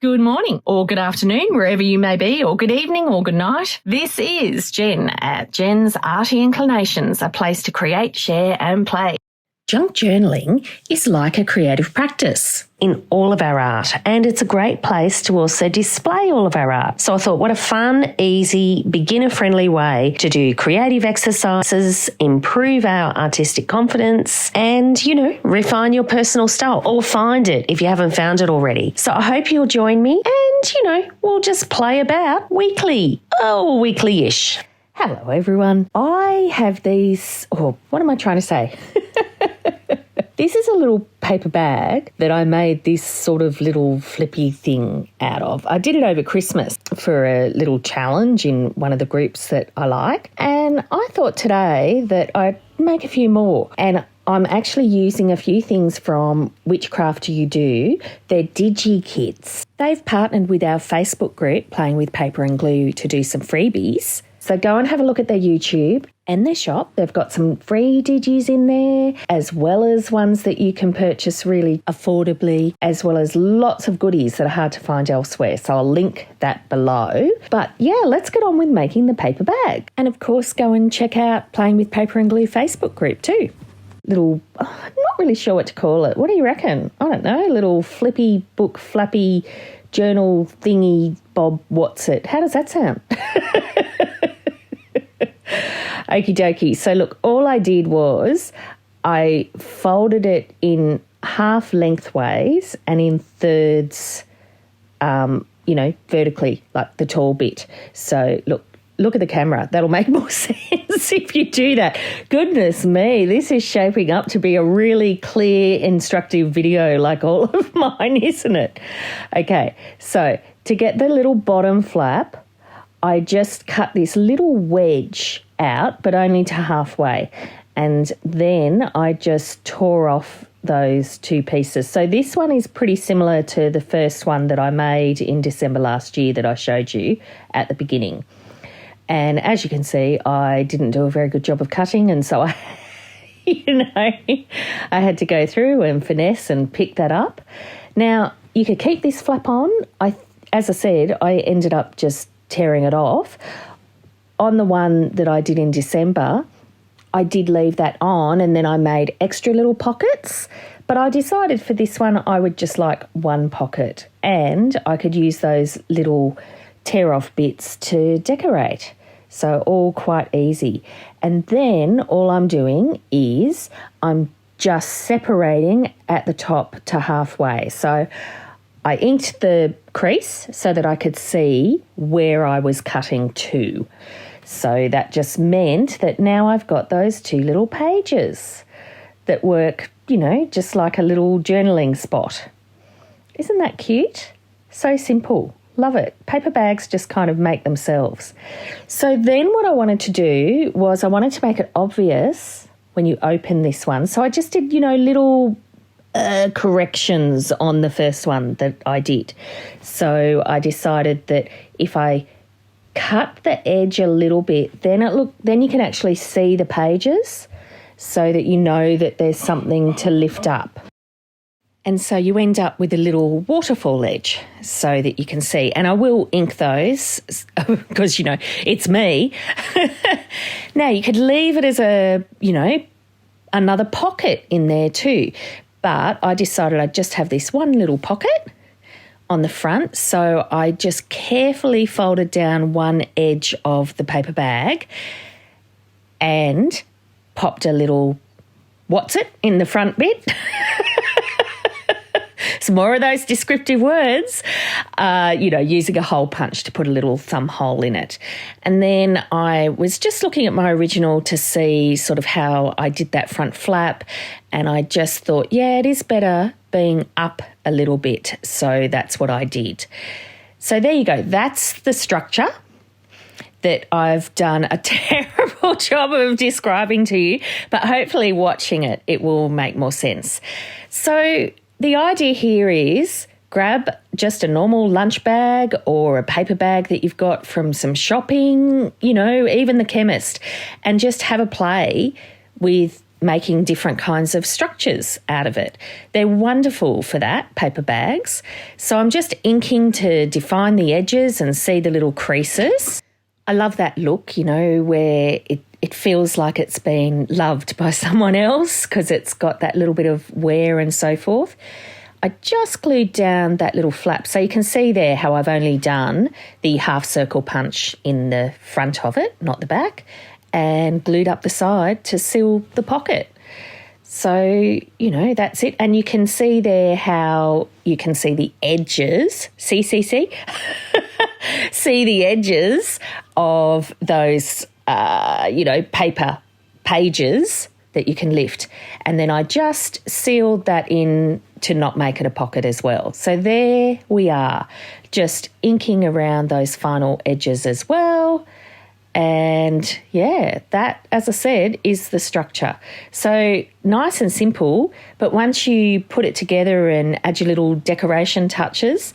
Good morning or good afternoon, wherever you may be, or good evening or good night. This is Jen at JensArtyInclinations, a place to create, share and play. Junk journaling is like a creative practice in all of our art, and it's a great place to also display all of our art. So I thought, what a fun, easy, beginner-friendly way to do creative exercises, improve our artistic confidence, and, refine your personal style, or find it if you haven't found it already. So I hope you'll join me and, we'll just play about weekly-ish. Hello, everyone. I have these, what am I trying to say? This is a little paper bag that I made this sort of little flippy thing out of. I did it over Christmas for a little challenge in one of the groups that I like. And I thought today that I'd make a few more. And I'm actually using a few things from Which Craft Do You Do? They're Digi Kits. They've partnered with our Facebook group, Playing with Paper and Glue, to do some freebies. So go and have a look at their YouTube and their shop. They've got some free digis in there, as well as ones that you can purchase really affordably, as well as lots of goodies that are hard to find elsewhere. So I'll link that below. But yeah, let's get on with making the paper bag. And of course, go and check out Playing with Paper and Glue Facebook group too. I'm not really sure what to call it. What do you reckon? I don't know, little flippy book, flappy journal thingy, Bob, what's it? How does that sound? Okie dokie. So look, all I did was I folded it in half lengthways and in thirds, vertically, like the tall bit. So look at the camera. That'll make more sense if you do that. Goodness me, this is shaping up to be a really clear, instructive video like all of mine, isn't it? Okay, so to get the little bottom flap, I just cut this little wedge out, but only to halfway. And then I just tore off those two pieces. So this one is pretty similar to the first one that I made in December last year that I showed you at the beginning. And as you can see, I didn't do a very good job of cutting, and so I had to go through and finesse and pick that up. Now, you could keep this flap on. As I said, I ended up just tearing it off. On the one that I did in December, I did leave that on, and then I made extra little pockets. But I decided for this one I would just like one pocket, and I could use those little tear-off bits to decorate. So all quite easy. And then all I'm doing is I'm just separating at the top to halfway. So I inked the crease so that I could see where I was cutting to. So that just meant that now I've got those two little pages that work, just like a little journaling spot. Isn't that cute? So simple. Love it. Paper bags just kind of make themselves. So then what I wanted to do was I wanted to make it obvious when you open this one. So I just did, little corrections on the first one that I did. So I decided that if I cut the edge a little bit, then you can actually see the pages so that you know that there's something to lift up. And so you end up with a little waterfall edge so that you can see. And I will ink those because, it's me. Now, you could leave it as another pocket in there too. But I decided I'd just have this one little pocket on the front. So I just carefully folded down one edge of the paper bag and popped a little what's it in the front bit. Some more of those descriptive words, using a hole punch to put a little thumb hole in it. And then I was just looking at my original to see sort of how I did that front flap, and I just thought, yeah, it is better being up a little bit. So that's what I did. So there you go. That's the structure that I've done a terrible job of describing to you, but hopefully watching it will make more sense. So the idea here is grab just a normal lunch bag or a paper bag that you've got from some shopping, even the chemist, and just have a play with making different kinds of structures out of it. They're wonderful for that, paper bags. So I'm just inking to define the edges and see the little creases. I love that look, where it feels like it's been loved by someone else because it's got that little bit of wear and so forth. I just glued down that little flap. So you can see there how I've only done the half circle punch in the front of it, not the back, and glued up the side to seal the pocket. So, that's it. And you can see there how you can see the edges. See? See the edges of those, paper pages that you can lift. And then I just sealed that in to not make it a pocket as well. So there we are, just inking around those final edges as well. And yeah, that, as I said, is the structure. So nice and simple, but once you put it together and add your little decoration touches,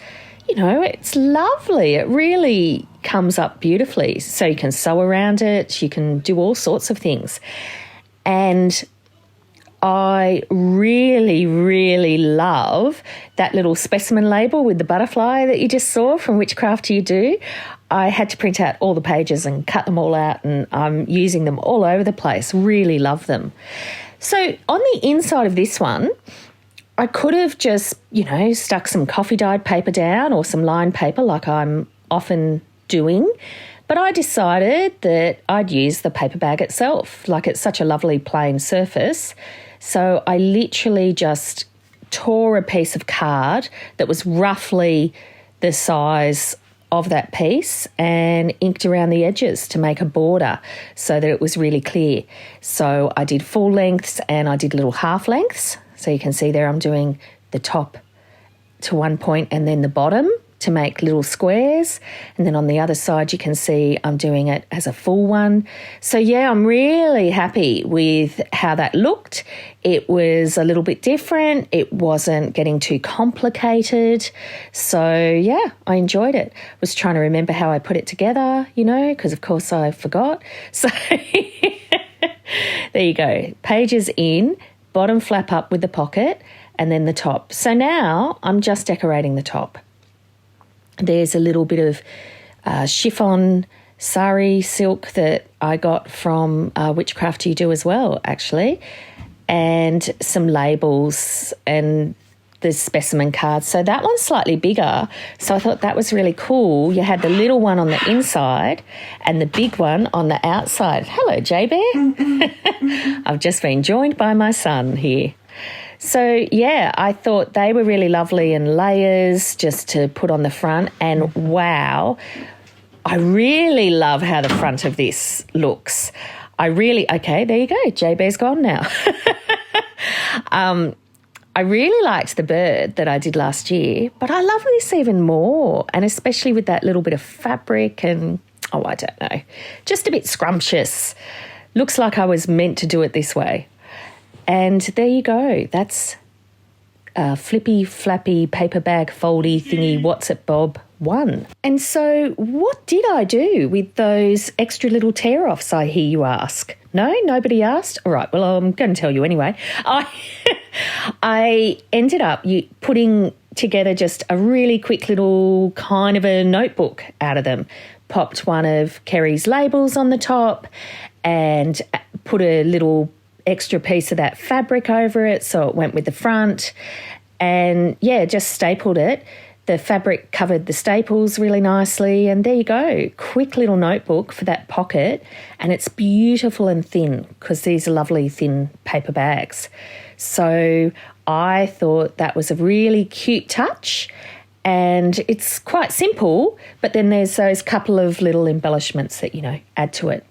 it's lovely. It really comes up beautifully. So you can sew around it, you can do all sorts of things. And I really, really love that little specimen label with the butterfly that you just saw from Which Craft Do You Do. I had to print out all the pages and cut them all out, and I'm using them all over the place. Really love them. So on the inside of this one, I could have just, stuck some coffee dyed paper down or some lined paper like I'm often doing. But I decided that I'd use the paper bag itself. Like, it's such a lovely plain surface. So I literally just tore a piece of card that was roughly the size of that piece and inked around the edges to make a border so that it was really clear. So I did full lengths and I did little half lengths. So you can see there I'm doing the top to one point and then the bottom to make little squares. And then on the other side, you can see I'm doing it as a full one. So yeah, I'm really happy with how that looked. It was a little bit different. It wasn't getting too complicated. So yeah, I enjoyed it. Was trying to remember how I put it together, because of course I forgot. So there you go. Pages in, bottom flap up with the pocket, and then the top. So now I'm just decorating the top. There's a little bit of chiffon sari silk that I got from Which Craft Do You Do as well, actually, and some labels and the specimen cards. So that one's slightly bigger. So I thought that was really cool. You had the little one on the inside and the big one on the outside. Hello, J-Bear. I've just been joined by my son here. So, yeah, I thought they were really lovely and layers just to put on the front. And, wow, I really love how the front of this looks. Okay, there you go. J-Bear's gone now. I really liked the bird that I did last year, but I love this even more, and especially with that little bit of fabric and, I don't know, just a bit scrumptious. Looks like I was meant to do it this way. And there you go. That's a flippy, flappy, paper bag, foldy thingy, what's it, Bob 1. And so what did I do with those extra little tear-offs, I hear you ask? No, nobody asked? All right, well, I'm going to tell you anyway. I ended up putting together just a really quick little kind of a notebook out of them. Popped one of Kerry's labels on the top and put a little extra piece of that fabric over it so it went with the front, and yeah, just stapled it. The fabric covered the staples really nicely, and there you go. Quick little notebook for that pocket, and it's beautiful and thin because these are lovely thin paper bags. So I thought that was a really cute touch, and it's quite simple, but then there's those couple of little embellishments that, add to it.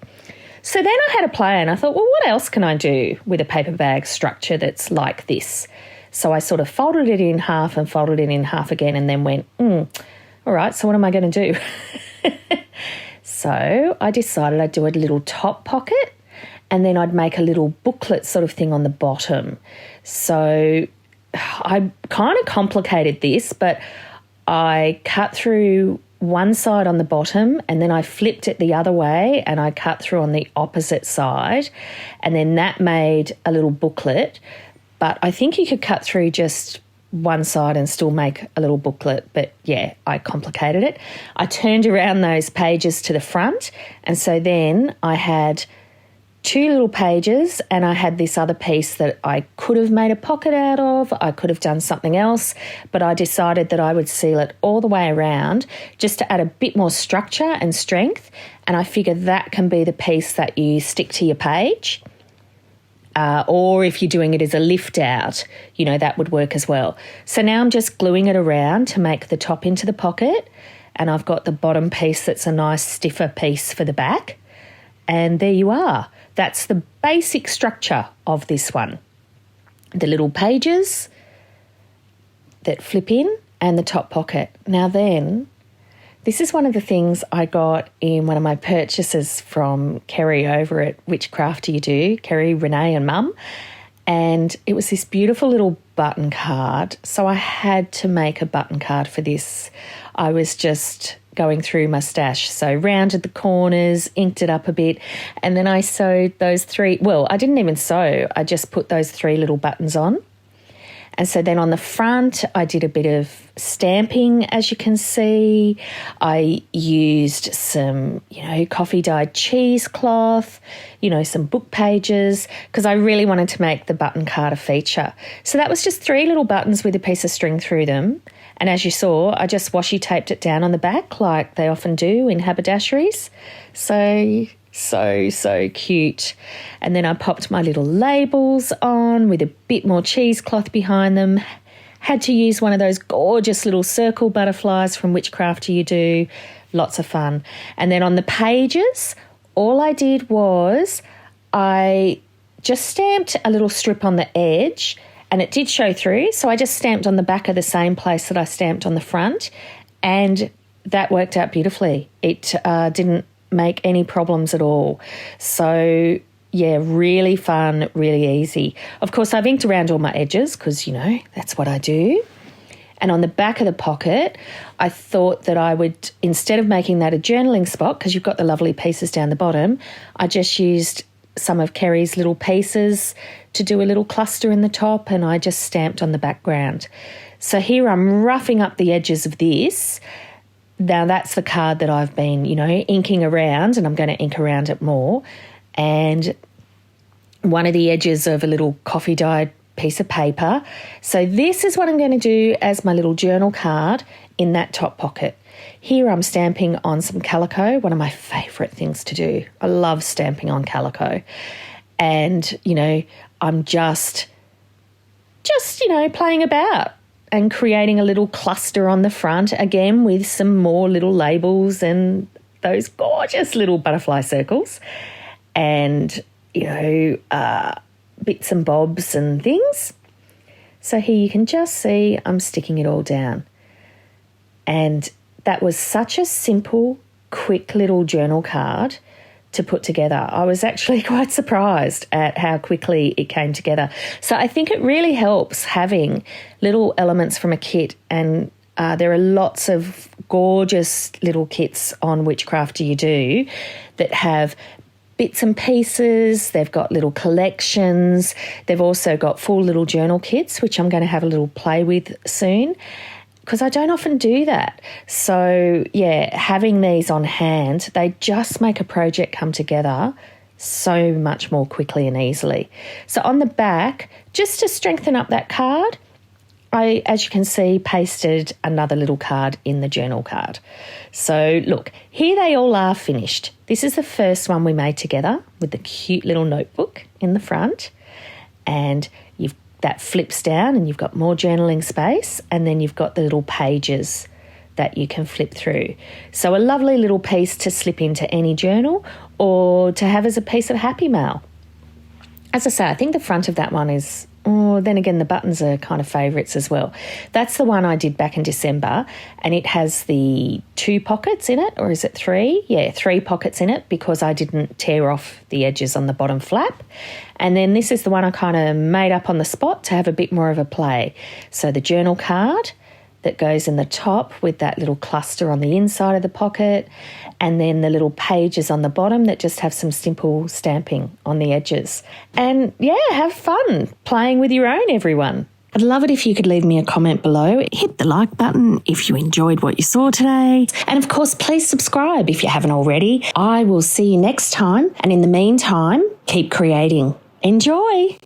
So then I had a plan. I thought, well, what else can I do with a paper bag structure that's like this? So I sort of folded it in half and folded it in half again, and then went, all right, so what am I going to do? So I decided I'd do a little top pocket, and then I'd make a little booklet sort of thing on the bottom. So I kind of complicated this, but I cut through one side on the bottom and then I flipped it the other way and I cut through on the opposite side, and then that made a little booklet. But I think you could cut through just one side and still make a little booklet, but yeah, I complicated it. I turned around those pages to the front, and so then I had two little pages and I had this other piece that I could have made a pocket out of. I could have done something else, but I decided that I would seal it all the way around just to add a bit more structure and strength, and I figure that can be the piece that you stick to your page. Or if you're doing it as a lift out, you know, that would work as well. So now I'm just gluing it around to make the top into the pocket, and I've got the bottom piece that's a nice stiffer piece for the back. And there you are. That's the basic structure of this one. The little pages that flip in and the top pocket. Now then, this is one of the things I got in one of my purchases from Kerry over at Which Craft Do You Do, Kerry, Renee and Mum. And it was this beautiful little button card. So I had to make a button card for this. I was just going through my stash. So rounded the corners, inked it up a bit, and then I sewed those three, well, I didn't even sew, I just put those three little buttons on. And so then on the front, I did a bit of stamping, as you can see. I used some, coffee dyed cheesecloth, some book pages, because I really wanted to make the button card a feature. So that was just three little buttons with a piece of string through them. And as you saw, I just washi taped it down on the back like they often do in haberdasheries. So cute. And then I popped my little labels on with a bit more cheesecloth behind them. Had to use one of those gorgeous little circle butterflies from Which Craft Do You Do. Lots of fun. And then on the pages, all I did was I just stamped a little strip on the edge, and it did show through. So I just stamped on the back of the same place that I stamped on the front, and that worked out beautifully. It didn't make any problems at all. So yeah, really fun, really easy. Of course, I've inked around all my edges because, that's what I do. And on the back of the pocket, I thought that I would, instead of making that a journaling spot, because you've got the lovely pieces down the bottom, I just used some of Kerry's little pieces to do a little cluster in the top, and I just stamped on the background. So here I'm roughing up the edges of this. Now that's the card that I've been, inking around, and I'm going to ink around it more. And one of the edges of a little coffee dyed piece of paper. So this is what I'm going to do as my little journal card in that top pocket. Here I'm stamping on some calico, one of my favourite things to do. I love stamping on calico. And, I'm just playing about and creating a little cluster on the front, again with some more little labels and those gorgeous little butterfly circles and, bits and bobs and things. So here you can just see I'm sticking it all down. And that was such a simple, quick little journal card to put together. I was actually quite surprised at how quickly it came together. So I think it really helps having little elements from a kit, and there are lots of gorgeous little kits on Which Craft Do You Do that have bits and pieces. They've got little collections. They've also got full little journal kits, which I'm going to have a little play with soon, because I don't often do that. So, yeah, having these on hand, they just make a project come together so much more quickly and easily. So on the back, just to strengthen up that card, I, as you can see, pasted another little card in the journal card. So look, here they all are finished. This is the first one we made together with the cute little notebook in the front, and that flips down and you've got more journaling space, and then you've got the little pages that you can flip through. So a lovely little piece to slip into any journal or to have as a piece of happy mail. As I say, I think the front of that one is, then again, the buttons are kind of favourites as well. That's the one I did back in December, and it has the 2 pockets in it, or is it 3? Yeah, 3 pockets in it because I didn't tear off the edges on the bottom flap. And then this is the one I kind of made up on the spot to have a bit more of a play. So the journal card, that goes in the top with that little cluster on the inside of the pocket, and then the little pages on the bottom that just have some simple stamping on the edges. And yeah, have fun playing with your own, everyone. I'd love it if you could leave me a comment below. Hit the like button if you enjoyed what you saw today. And of course, please subscribe if you haven't already. I will see you next time. And in the meantime, keep creating. Enjoy.